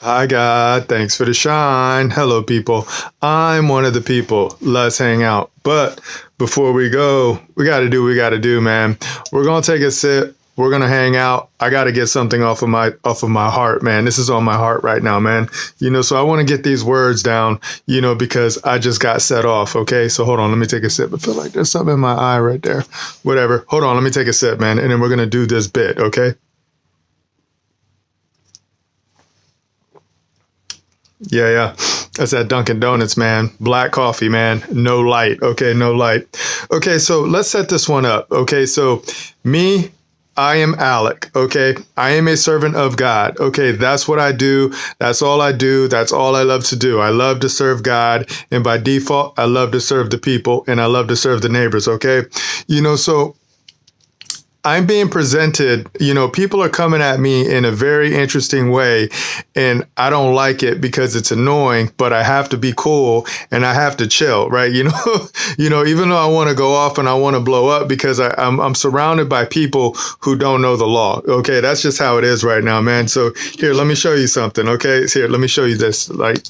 Hi, God. Thanks for the shine. Hello, people. I'm one of the people. Let's hang out. But before we go, we got to do what we got to do, man. We're going to take a sip. We're going to hang out. I got to get something off of my heart, man. This is on my heart right now, man. So I want to get these words down, because I just got set off. Okay. So hold on. Let me take a sip. I feel like there's something in my eye right there. Whatever. Hold on. Let me take a sip, man. And then we're going to do this bit. Okay. Yeah, yeah. That's that Dunkin' Donuts, man. Black coffee, man. No light. Okay, no light. Okay, so let's set this one up. Okay, so me, I am Alec. Okay, I am a servant of God. Okay, that's what I do. That's all I do. That's all I love to do. I love to serve God. And by default, I love to serve the people and I love to serve the neighbors. Okay, so I'm being presented, people are coming at me in a very interesting way, and I don't like it because it's annoying, but I have to be cool and I have to chill, right? Even though I want to go off and I want to blow up because I'm surrounded by people who don't know the law. Okay, that's just how it is right now, man. So here, let me show you something. Okay, here, let me show you this. Like,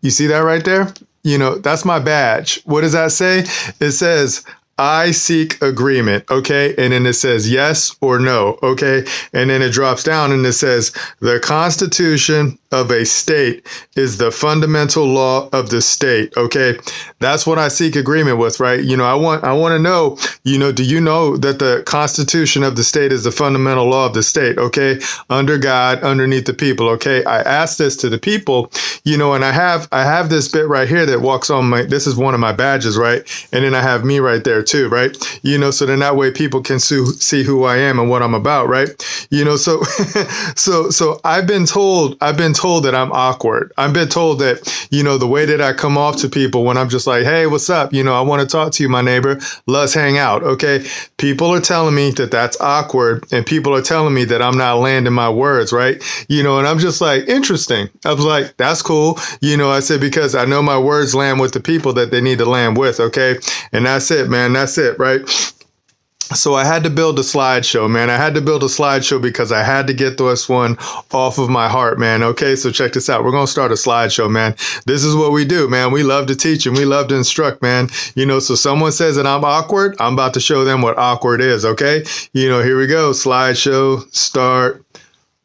you see that right there? That's my badge. What does that say? It says, I seek agreement, okay? And then it says yes or no, okay? And then it drops down and it says the Constitution of a state is the fundamental law of the state, okay? That's what I seek agreement with, right? I want to know, do you know that the Constitution of the state is the fundamental law of the state, okay? Under God, underneath the people, okay? I asked this to the people, and I have this bit right here that walks on this is one of my badges, right? And then I have me right there too, right? So then that way people can see who I am and what I'm about, right? So so I've been told that I'm awkward. I've been told that, the way that I come off to people when I'm just like, hey, what's up? I want to talk to you, my neighbor. Let's hang out. Okay. People are telling me that that's awkward, and people are telling me that I'm not landing my words, right? And I'm just like, interesting. I was like, that's cool. I said, because I know my words land with the people that they need to land with. Okay. And that's it, man. That's it, right? So I had to build a slideshow, man. I had to build a slideshow because I had to get this one off of my heart, man. Okay, so check this out. We're going to start a slideshow, man. This is what we do, man. We love to teach and we love to instruct, man. So someone says that I'm awkward, I'm about to show them what awkward is, okay? Here we go. Slideshow, start.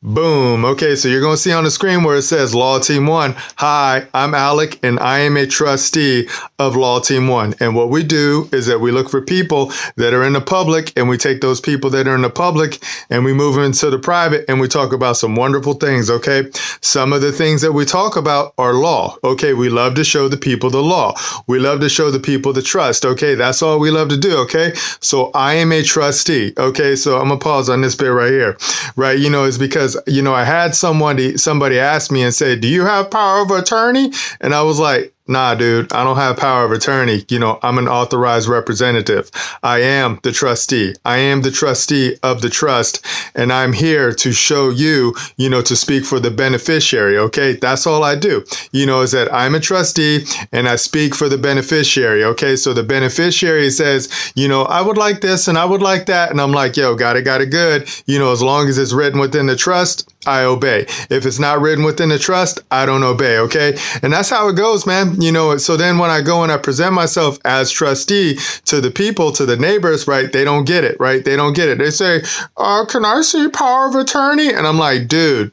Boom. Okay, so you're going to see on the screen where it says Law Team 1. Hi, I'm Alec, and I am a trustee of Law Team 1. And what we do is that we look for people that are in the public, and we take those people that are in the public, and we move them into the private, and we talk about some wonderful things, okay? Some of the things that we talk about are law, okay? We love to show the people the law. We love to show the people the trust, okay? That's all we love to do, okay? So I am a trustee, okay? So I'm going to pause on this bit right here, right? It's because I had somebody ask me and say, do you have power of attorney? And I was like, nah, dude, I don't have power of attorney. I'm an authorized representative. I am the trustee. I am the trustee of the trust. And I'm here to show you, to speak for the beneficiary. Okay. That's all I do, is that I'm a trustee and I speak for the beneficiary. Okay. So the beneficiary says, I would like this and I would like that. And I'm like, yo, got it good. As long as it's written within the trust, I obey. If it's not written within the trust, I don't obey. Okay. And that's how it goes, man. So then when I go and I present myself as trustee to the people, to the neighbors, right, they don't get it, right? They don't get it. They say, can I see power of attorney? And I'm like, dude,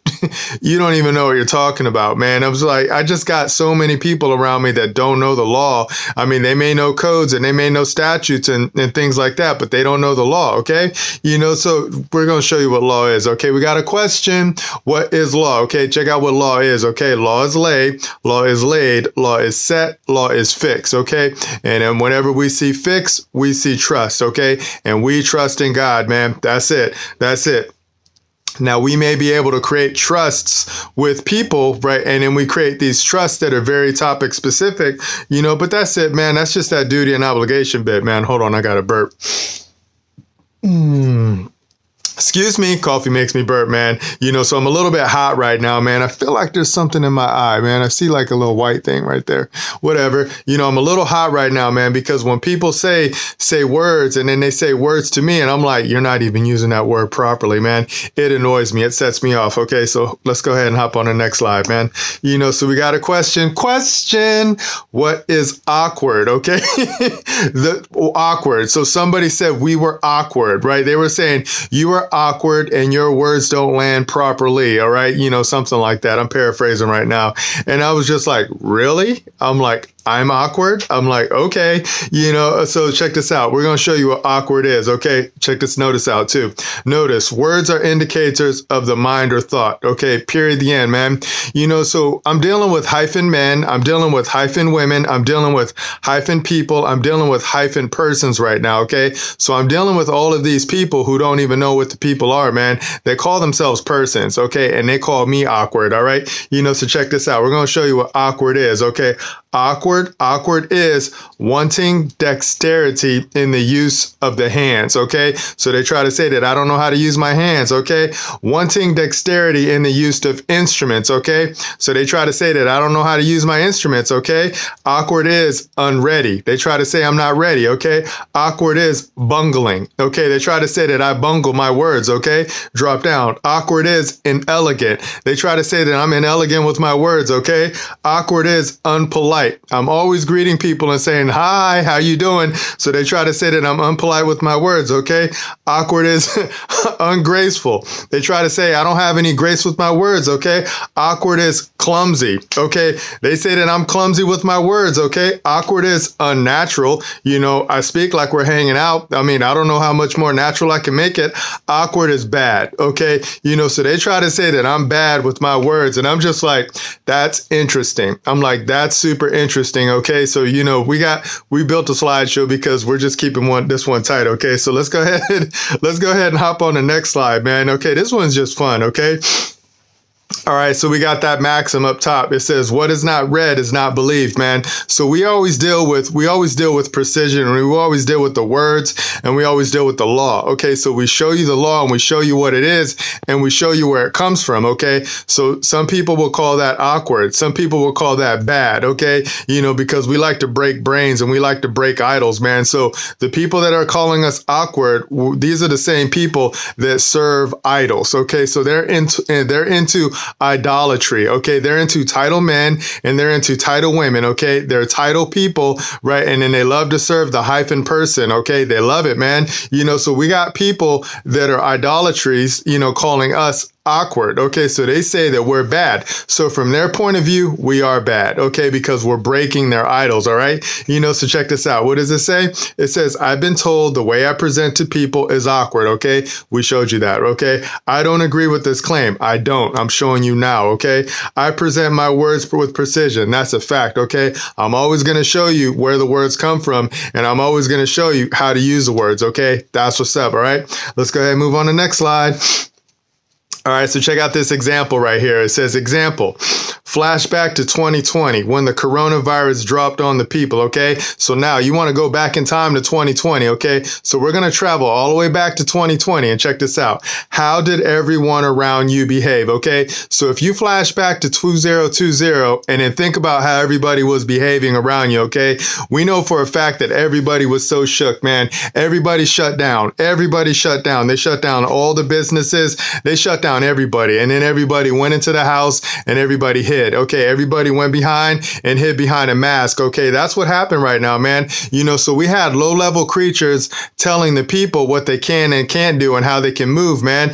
you don't even know what you're talking about, man. I was like, I just got so many people around me that don't know the law. I mean, they may know codes and they may know statutes and things like that, but they don't know the law, okay? So we're going to show you what law is, okay? We got a question. What is law? Okay, check out what law is, okay? Law is lay, law is laid, law is set, law is fixed, okay? And then whenever we see fix, we see trust, okay? And we trust in God, man. That's it. That's it. Now, we may be able to create trusts with people, right? And then we create these trusts that are very topic specific, but that's it, man. That's just that duty and obligation bit, man. Hold on, I got to burp. Excuse me, coffee makes me burp, man. So I'm a little bit hot right now, man. I feel like there's something in my eye, man. I see like a little white thing right there. Whatever. I'm a little hot right now, man, because when people say words and then they say words to me and I'm like, you're not even using that word properly, man. It annoys me. It sets me off. Okay, so let's go ahead and hop on the next slide, man. So we got a question. What is awkward? Okay. Awkward. So somebody said we were awkward, right? They were saying you were awkward and your words don't land properly. All right. Something like that. I'm paraphrasing right now. And I was just like, really? I'm like, I'm awkward. I'm like, okay, so check this out. We're going to show you what awkward is. Okay. Check this notice out too. Notice words are indicators of the mind or thought. Okay. Period. The end, man. So I'm dealing with hyphen men. I'm dealing with hyphen women. I'm dealing with hyphen people. I'm dealing with hyphen persons right now. Okay. So I'm dealing with all of these people who don't even know what the people are, man. They call themselves persons. Okay. And they call me awkward. All right. So check this out. We're going to show you what awkward is. Okay. Awkward is wanting dexterity in the use of the hands, okay? So they try to say that I don't know how to use my hands, okay? Wanting dexterity in the use of instruments, okay? So they try to say that I don't know how to use my instruments, okay? Awkward is unready. They try to say I'm not ready, okay? Awkward is bungling, okay? They try to say that I bungle my words, okay? Drop down. Awkward is inelegant. They try to say that I'm inelegant with my words, okay? Awkward is unpolite. I'm always greeting people and saying, hi, how you doing? So they try to say that I'm unpolite with my words, okay? Awkward is ungraceful. They try to say I don't have any grace with my words, okay? Awkward is clumsy, okay? They say that I'm clumsy with my words, okay? Awkward is unnatural. I speak like we're hanging out. I mean, I don't know how much more natural I can make it. Awkward is bad, okay? So they try to say that I'm bad with my words, and I'm just like, that's interesting. I'm like, that's super interesting. Okay. So, we built a slideshow because we're just keeping this one tight. Okay. So let's go ahead and hop on the next slide, man. Okay. This one's just fun. Okay. All right, so we got that maxim up top. It says, what is not read is not believed, man. So we always deal with precision, and we always deal with the words, and we always deal with the law. Okay, so we show you the law and we show you what it is, and we show you where it comes from. Okay, so some people will call that awkward. Some people will call that bad. Okay, because we like to break brains and we like to break idols, man. So the people that are calling us awkward, these are the same people that serve idols. Okay, so they're into idolatry. Okay, they're into title men and they're into title women. Okay, they're title people, right? And then they love to serve the hyphen person. Okay, they love it, man. So we got people that are idolatries, calling us awkward. Okay, so they say that we're bad. So from their point of view, we are bad. Okay, because we're breaking their idols. All right, so check this out. What does it say? It says, I've been told the way I present to people is awkward. Okay, we showed you that. Okay, I don't agree with this claim. I don't. I'm showing you now. Okay, I present my words with precision. That's a fact. Okay, I'm always going to show you where the words come from, and I'm always going to show you how to use the words. Okay, that's what's up. All right, let's go ahead and move on to the next slide. All right, so check out this example right here. It says, example, flashback to 2020 when the coronavirus dropped on the people, okay? So now you want to go back in time to 2020, okay? So we're going to travel all the way back to 2020 and check this out. How did everyone around you behave, okay? So if you flash back to 2020 and then think about how everybody was behaving around you, okay? We know for a fact that everybody was so shook, man. Everybody shut down. Everybody shut down. They shut down all the businesses. They shut down everybody. And then everybody went into the house and everybody hid. Okay. Everybody went behind and hid behind a mask. Okay. That's what happened right now, man. So we had low level creatures telling the people what they can and can't do and how they can move, man.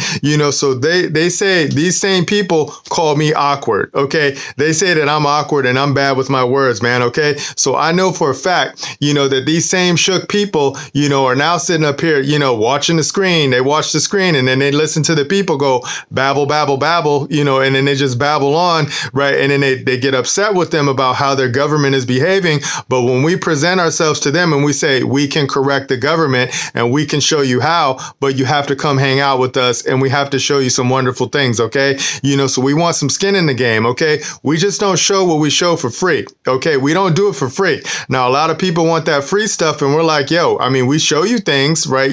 So they say these same people call me awkward. Okay. They say that I'm awkward and I'm bad with my words, man. Okay. So I know for a fact, that these same shook people, are now sitting up here, watching the screen. They watch the screen and then they listen to the people go, babble, babble, babble, and then they just babble on, right? And then they get upset with them about how their government is behaving. But when we present ourselves to them and we say, we can correct the government and we can show you how, but you have to come hang out with us and we have to show you some wonderful things, okay? So we want some skin in the game, okay? We just don't show what we show for free, okay? We don't do it for free. Now, a lot of people want that free stuff and we're like, yo, I mean, we show you things, right?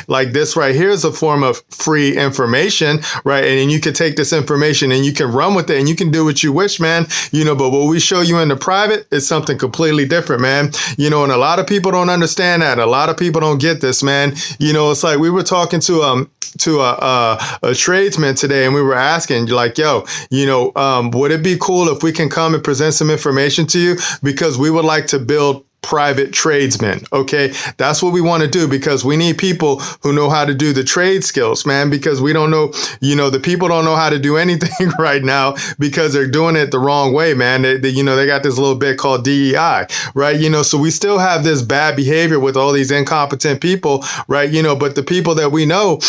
Like this right here is a form of free information, right? And then you can take this information and you can run with it and you can do what you wish, man. But what we show you in the private is something completely different, man. And a lot of people don't understand that. A lot of people don't get this, man. It's like we were talking to a tradesman today and we were asking like, yo, would it be cool if we can come and present some information to you? Because we would like to build private tradesmen. Okay. That's what we want to do because we need people who know how to do the trade skills, man, because we don't know, the people don't know how to do anything right now because they're doing it the wrong way, man. They got this little bit called DEI, right? So we still have this bad behavior with all these incompetent people, right? But the people that we know,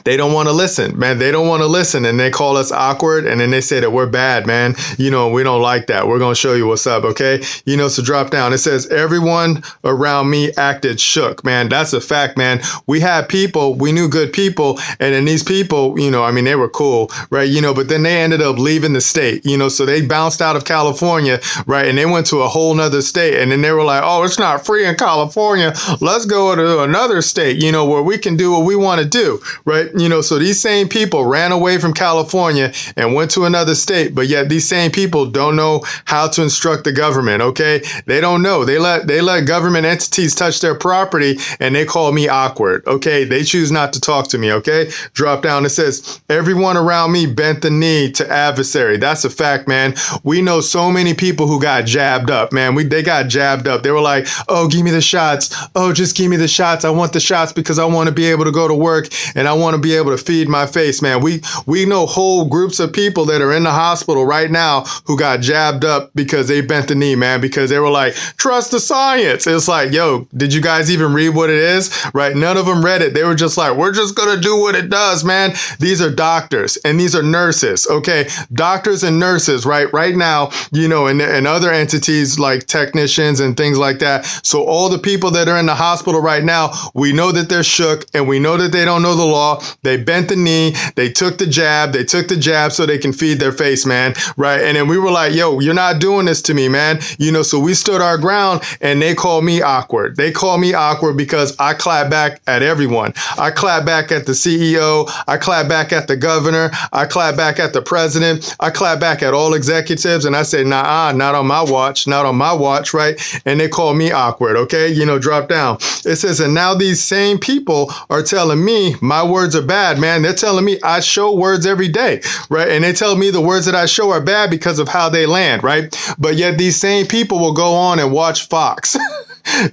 they don't want to listen, man. They don't want to listen. And they call us awkward. And then they say that we're bad, man. We don't like that. We're going to show you what's up. Okay. So drop down. It says everyone around me acted shook, man. That's a fact, man. We had people, we knew good people. And then these people, they were cool, right? But then they ended up leaving the state, so they bounced out of California, right? And they went to a whole nother state. And then they were like, oh, it's not free in California. Let's go to another state, where we can do what we want to do, right? So these same people ran away from California and went to another state, but yet these same people don't know how to instruct the government, okay? They don't know. They let government entities touch their property and they call me awkward, okay? They choose not to talk to me, okay? Drop down. It says, everyone around me bent the knee to adversary. That's a fact, man. We know so many people who got jabbed up, man. They got jabbed up. They were like, oh, give me the shots. Oh, just give me the shots. I want the shots because I want to be able to go to work and I want to be able to feed my face, man. We know whole groups of people that are in the hospital right now who got jabbed up because they bent the knee, man, because they were like, trust the science. It's like, yo, did you guys even read what it is? Right? None of them read it. They were just like, we're just going to do what it does, man. These are doctors and these are nurses. Okay. Doctors and nurses, right now, and other entities like technicians and things like that. So all the people that are in the hospital right now, we know that they're shook and we know that they don't know the law. They bent the knee. They took the jab so they can feed their face, man. Right. And then we were like, yo, you're not doing this to me, man. So we stood our ground and they call me awkward. They call me awkward because I clap back at everyone. I clap back at the CEO. I clap back at the governor. I clap back at the president. I clap back at all executives. And I say, nah, not on my watch, not on my watch. Right. And they call me awkward. Okay. Drop down. It says, and now these same people are telling me my words are bad, man. They're telling me I show words every day, right? And they tell me the words that I show are bad because of how they land, right? But yet these same people will go on and watch Fox.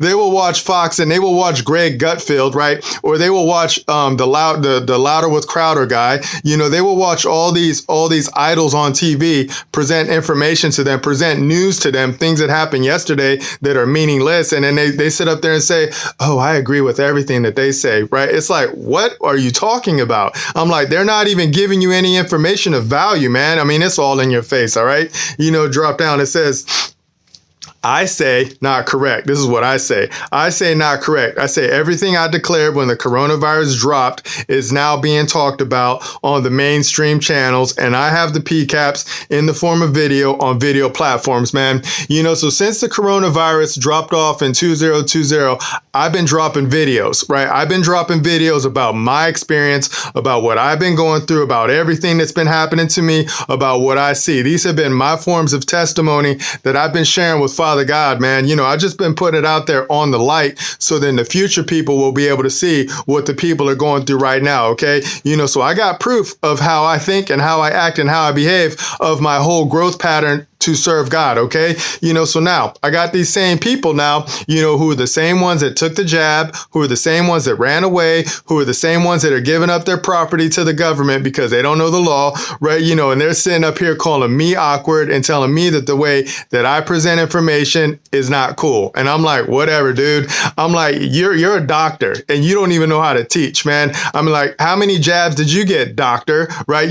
They will watch Fox and they will watch Greg Gutfeld, right? Or they will watch the Louder with Crowder guy. They will watch all these idols on TV, present information to them, present news to them, things that happened yesterday that are meaningless. And then they sit up there and say, oh, I agree with everything that they say, right? It's like, what are you talking about? I'm like, they're not even giving you any information of value, man. I mean, it's all in your face, all right? Drop down. It says, I say not correct. This is what I say. I say not correct. I say everything I declared when the coronavirus dropped is now being talked about on the mainstream channels. And I have the PCAPs in the form of video on video platforms, man. So since the coronavirus dropped off in 2020, I've been dropping videos, right? I've been dropping videos about my experience, about what I've been going through, about everything that's been happening to me, about what I see. These have been my forms of testimony that I've been sharing with Father God, man. I've just been putting it out there on the light so then the future people will be able to see what the people are going through right now. Okay. So I got proof of how I think and how I act and how I behave of my whole growth pattern to serve God. Okay. So now I got these same people now, who are the same ones that took the jab, who are the same ones that ran away, who are the same ones that are giving up their property to the government because they don't know the law, right? And they're sitting up here calling me awkward and telling me that the way that I present information information is not cool. And I'm like, whatever, dude. I'm like, you're a doctor and you don't even know how to teach, man. I'm like, how many jabs did you get, doctor? Right?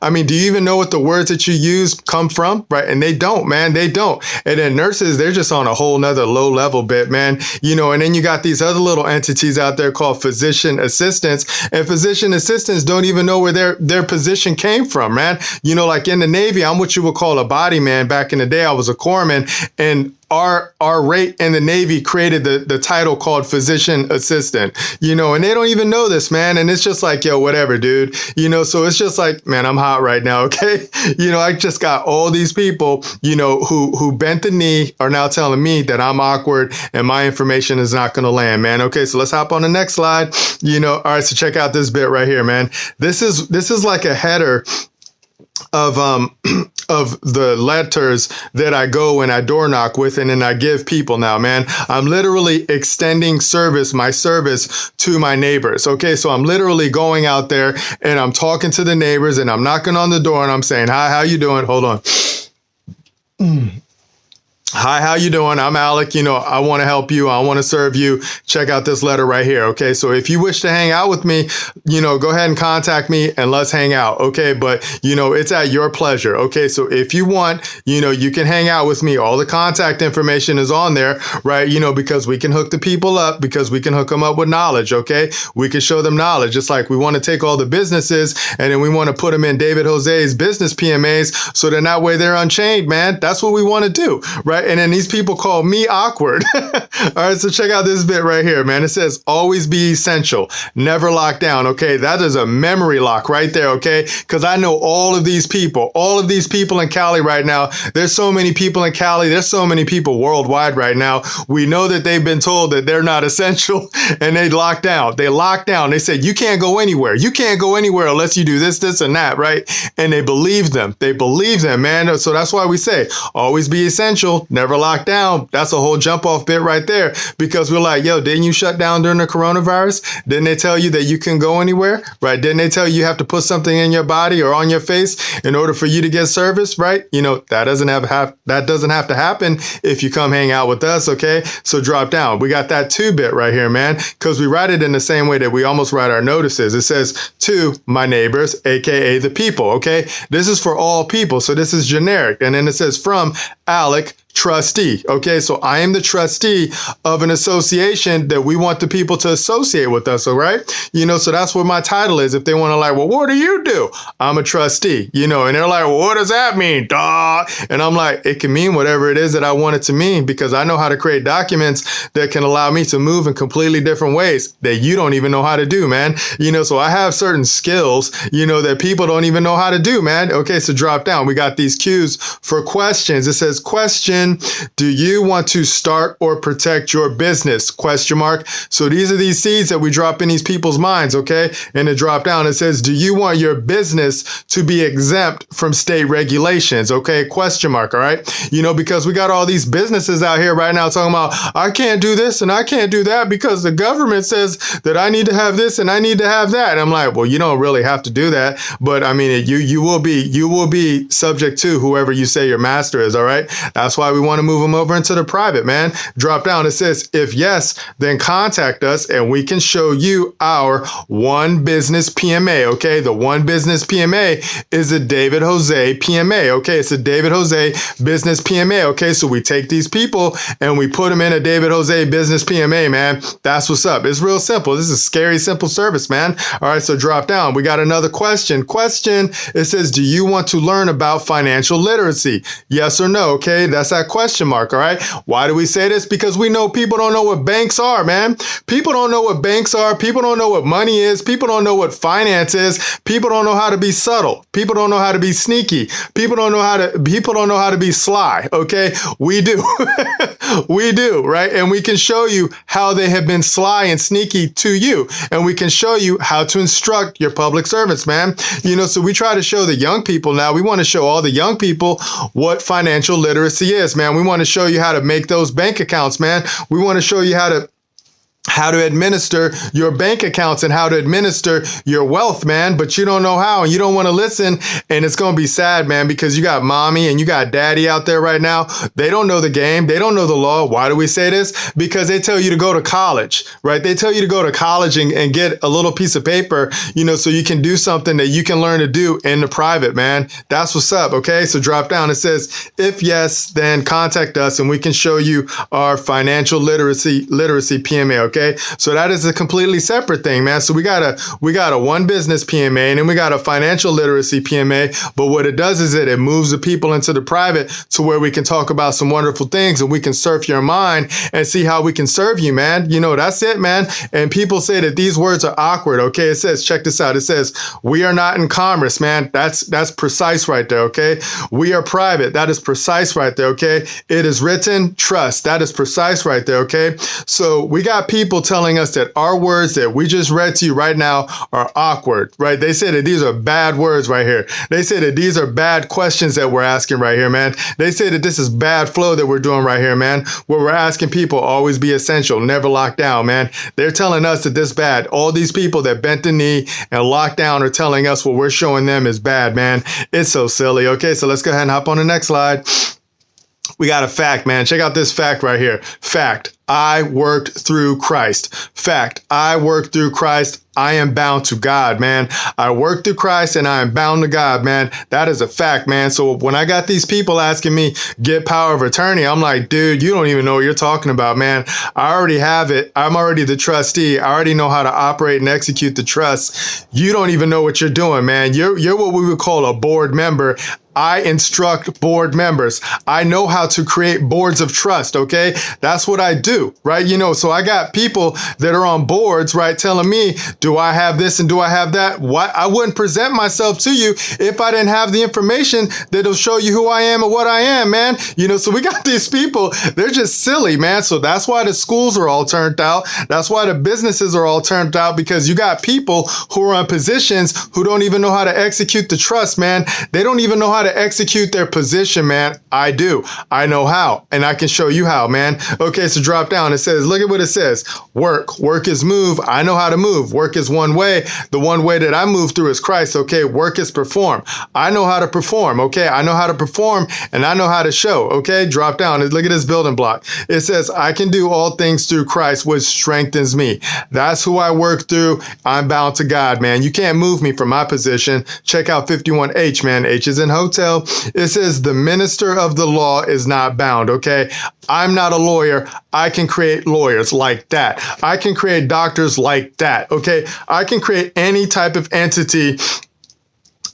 I mean, do you even know what the words that you use come from? Right? And they don't, man. They don't. And then nurses, they're just on a whole nother low level bit, man. And then you got these other little entities out there called physician assistants, and physician assistants don't even know where their position came from, man. Like in the Navy, I'm what you would call a body man. Back in the day, I was a corpsman, and our rate in the Navy created the title called physician assistant, and they don't even know this, man. And it's just like, yo, whatever, dude, so it's just like, man, I'm hot right now. Okay. I just got all these people, who bent the knee are now telling me that I'm awkward and my information is not going to land, man. Okay. So let's hop on the next slide. All right. So check out this bit right here, man. This is like a header of the letters that I go and I door knock with, and then I give people now, man. I'm literally extending my service to my neighbors. Okay, so I'm literally going out there and I'm talking to the neighbors and I'm knocking on the door and I'm saying, hi, how you doing? Hold on. Hi, how you doing? I'm Alec. I want to help you. I want to serve you. Check out this letter right here. Okay. So if you wish to hang out with me, go ahead and contact me and let's hang out. Okay. But, it's at your pleasure. Okay. So if you want, you can hang out with me. All the contact information is on there, right? Because we can hook the people up, because we can hook them up with knowledge. Okay. We can show them knowledge. Just like we want to take all the businesses and then we want to put them in David Jose's business PMAs. So then that way they're unchained, man. That's what we want to do. Right. And then these people call me awkward. All right, so check out this bit right here, man. It says, always be essential, never lock down. Okay, that is a memory lock right there, okay? Because I know all of these people in Cali right now. There's so many people in Cali. There's so many people worldwide right now. We know that they've been told that they're not essential and they lock down. They lock down. They said, you can't go anywhere. You can't go anywhere unless you do this, this, and that, right? And they believe them. They believe them, man. So that's why we say, always be essential, never lock down. That's a whole jump off bit right there, because we're like, yo, didn't you shut down during the coronavirus? Didn't they tell you that you can go anywhere, right? Didn't they tell you have to put something in your body or on your face in order for you to get service, right? That doesn't have to happen if you come hang out with us, okay? So drop down. We got that to bit right here, man, because we write it in the same way that we almost write our notices. It says to my neighbors, aka the people, okay? This is for all people, so this is generic. And then it says from Alec, trustee. Okay, so I am the trustee of an association that we want the people to associate with us. All right, so that's what my title is. If they want to well, what do you do? I'm a trustee. And they're like, well, what does that mean? Duh. And I'm like, it can mean whatever it is that I want it to mean, because I know how to create documents that can allow me to move in completely different ways that you don't even know how to do, man. So I have certain skills, that people don't even know how to do, man. Okay, so drop down. We got these cues for questions. It says, question, do you want to start or protect your business? Question mark. So these are these seeds that we drop in these people's minds, okay? And it drop down. It says, do you want your business to be exempt from state regulations? Okay, question mark, all right? Because we got all these businesses out here right now talking about, I can't do this and I can't do that because the government says that I need to have this and I need to have that. And I'm like, well, you don't really have to do that. But I mean, you will be subject to whoever you say your master is, all right? That's why we want to move them over into the private, man. Drop down. It says, if yes, then contact us and we can show you our one business PMA. Okay. The one business PMA is a David Jose PMA. Okay. It's a David Jose business PMA. Okay. So we take these people and we put them in a David Jose business PMA, man. That's what's up. It's real simple. This is scary, simple service, man. All right. So drop down. We got another question. It says, do you want to learn about financial literacy? Yes or no? Okay. That's that question mark. All right. Why do we say this? Because we know people don't know what banks are, man. People don't know what banks are. People don't know what money is. People don't know what finance is. People don't know how to be subtle. People don't know how to be sneaky. People don't know how to be sly. Okay. We do. We do. Right. And we can show you how they have been sly and sneaky to you. And we can show you how to instruct your public servants, man. So we try to show the young people now. We want to show all the young people what financial literacy is, man. We want to show you how to make those bank accounts, man. We want to show you how to how to administer your bank accounts and how to administer your wealth, man, but you don't know how and you don't want to listen. And it's going to be sad, man, because you got mommy and you got daddy out there right now. They don't know the game. They don't know the law. Why do we say this? Because they tell you to go to college, right? They tell you to go to college and get a little piece of paper, so you can do something that you can learn to do in the private, man. That's what's up. Okay. So drop down. It says, if yes, then contact us and we can show you our financial literacy PMA. Okay, so that is a completely separate thing, man. So we got a one business PMA and then we got a financial literacy PMA. But what it does is it moves the people into the private to where we can talk about some wonderful things and we can surf your mind and see how we can serve you, man. That's it, man. And people say that these words are awkward. Okay, it says, check this out. It says, we are not in commerce, man. That's precise right there. Okay, we are private. That is precise right there. Okay, it is written trust. That is precise right there. Okay, so we got people telling us that our words that we just read to you right now are awkward, right? They say that these are bad words right here. They say that these are bad questions that we're asking right here, man. They say that this is bad flow that we're doing right here, man, where we're asking people always be essential, never lock down, man. They're telling us that this bad. All these people that bent the knee and locked down are telling us what we're showing them is bad, man. It's so silly. Okay, so let's go ahead and hop on the next slide. We got a fact, man. Check out this fact right here. Fact. I worked through Christ. Fact. I worked through Christ. I am bound to God, man. I work through Christ and I am bound to God, man. That is a fact, man. So when I got these people asking me, get power of attorney, I'm like, dude, you don't even know what you're talking about, man. I already have it. I'm already the trustee. I already know how to operate and execute the trust. You don't even know what you're doing, man. You're what we would call a board member. I instruct board members. I know how to create boards of trust, okay? That's what I do, right? So I got people that are on boards, right, telling me, do I have this and do I have that? What? I wouldn't present myself to you if I didn't have the information that'll show you who I am and what I am, man. So we got these people, they're just silly, man. So that's why the schools are all turned out. That's why the businesses are all turned out, because you got people who are on positions who don't even know how to execute the trust, man. They don't even know how to execute their position, man. I do. I know how, and I can show you how, man. Okay, so drop down. It says, look at what it says. Work. Work is move. I know how to move. Work is one way. The one way that I move through is Christ. Okay, work is perform. I know how to perform. Okay, I know how to perform and I know how to show. Okay, drop down. Look at this building block. It says, I can do all things through Christ, which strengthens me. That's who I work through. I'm bound to God, man. You can't move me from my position. Check out 51H, man. H is in hotel. It says the minister of the law is not bound. Okay, I'm not a lawyer. I can create lawyers like that. I can create doctors like that. Okay, I can create any type of entity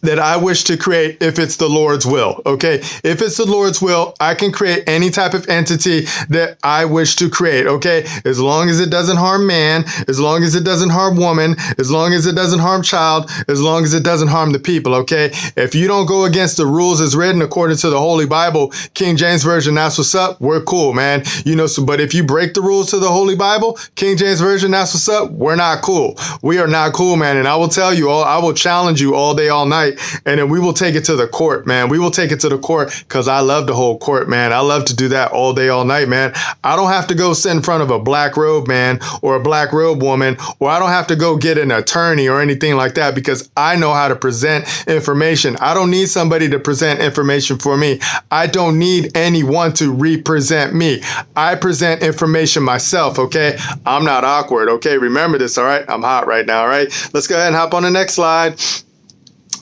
that I wish to create if it's the Lord's will. Okay, if it's the Lord's will, I can create any type of entity that I wish to create. Okay, as long as it doesn't harm man, as long as it doesn't harm woman, as long as it doesn't harm child, as long as it doesn't harm the people. Okay, if you don't go against the rules as written according to the Holy Bible, King James Version, that's what's up. We're cool, man. So, but if you break the rules to the Holy Bible, King James Version, that's what's up. We're not cool. We are not cool, man. And I will tell you all, I will challenge you all day, all night. And then we will take it to the court, man. We will take it to the court because I love to hold court, man. I love to do that all day, all night, man. I don't have to go sit in front of a black robe man or a black robe woman, or I don't have to go get an attorney or anything like that, because I know how to present information. I don't need somebody to present information for me. I don't need anyone to represent me. I present information myself, okay? I'm not awkward, okay? Remember this, all right? I'm hot right now, all right? Let's go ahead and hop on the next slide.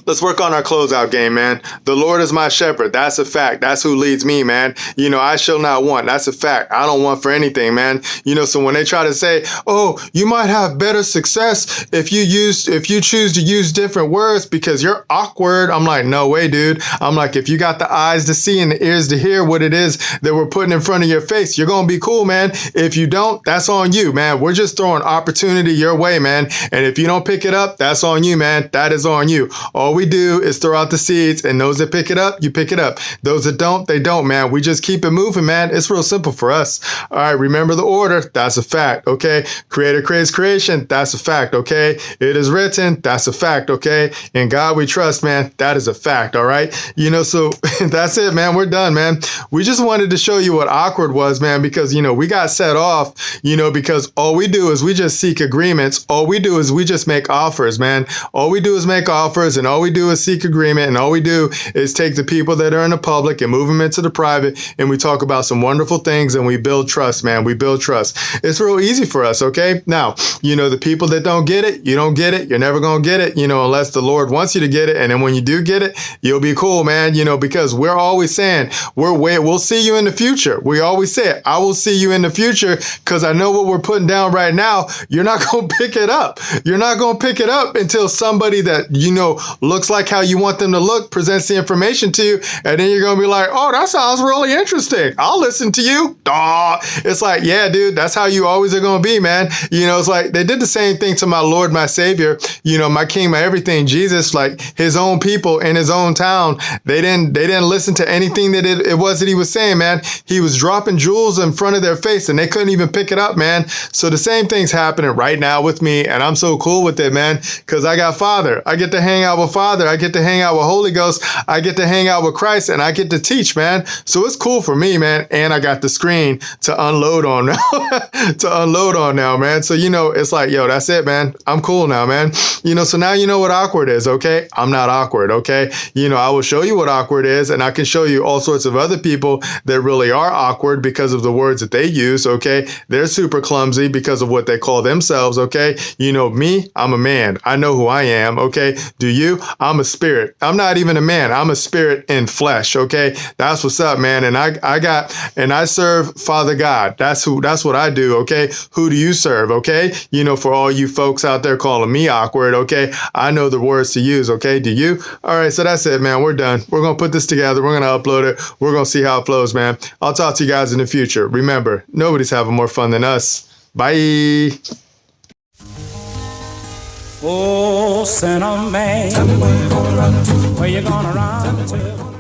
Let's work on our closeout game, man. The Lord is my shepherd. That's a fact. That's who leads me, man. I shall not want. That's a fact. I don't want for anything, man. So when they try to say, oh, you might have better success if you choose to use different words because you're awkward. I'm like, no way, dude. I'm like, if you got the eyes to see and the ears to hear what it is that we're putting in front of your face, you're going to be cool, man. If you don't, that's on you, man. We're just throwing opportunity your way, man. And if you don't pick it up, that's on you, man. That is on you. All we do is throw out the seeds, and those that pick it up, you pick it up. Those that don't, they don't, man. We just keep it moving, man. It's real simple for us. All right, remember the order. That's a fact, okay? Creator creates creation. That's a fact, okay? It is written. That's a fact, okay? In God we trust, man. That is a fact, all right? So that's it, man. We're done, man. We just wanted to show you what awkward was, man, because, we got set off, because all we do is we just seek agreements. All we do is we just make offers, man. All we do is make offers, and all we do is seek agreement, and all we do is take the people that are in the public and move them into the private, and we talk about some wonderful things, and we build trust, man. We build trust. It's real easy for us, okay? Now, the people that don't get it, you don't get it. You're never going to get it, unless the Lord wants you to get it, and then when you do get it, you'll be cool, man, because we're always saying, we'll see you in the future. We always say, I will see you in the future, because I know what we're putting down right now. You're not going to pick it up. You're not going to pick it up until somebody that, looks like how you want them to look presents the information to you, and then you're going to be like, oh, that sounds really interesting. I'll listen to you. It's like, yeah, dude, that's how you always are going to be, man. It's like they did the same thing to my Lord, my Savior, my King, my everything, Jesus. Like his own people in his own town, they didn't listen to anything that it was that he was saying, man. He was dropping jewels in front of their face, and they couldn't even pick it up, man. So the same thing's happening right now with me, and I'm so cool with it, man, because I got Father. I get to hang out with Father. I get to hang out with Holy Ghost. I get to hang out with Christ, and I get to teach, man. So it's cool for me, man. And I got the screen to unload on now, man. So, it's like, yo, that's it, man. I'm cool now, man. So now you know what awkward is, okay? I'm not awkward, okay? I will show you what awkward is, and I can show you all sorts of other people that really are awkward because of the words that they use, okay? They're super clumsy because of what they call themselves, okay? Me, I'm a man. I know who I am, okay? Do you? I'm a spirit. I'm not even a man. I'm a spirit in flesh, okay? That's what's up, man. And I serve Father God. That's what I do, okay? Who do you serve, okay? For all you folks out there calling me awkward, okay? I know the words to use, okay? Do you? All right, so that's it, man. We're done. We're going to put this together. We're going to upload it. We're going to see how it flows, man. I'll talk to you guys in the future. Remember, nobody's having more fun than us. Bye. Oh, sinner man, tell me where you gonna run to? Where you gonna run to?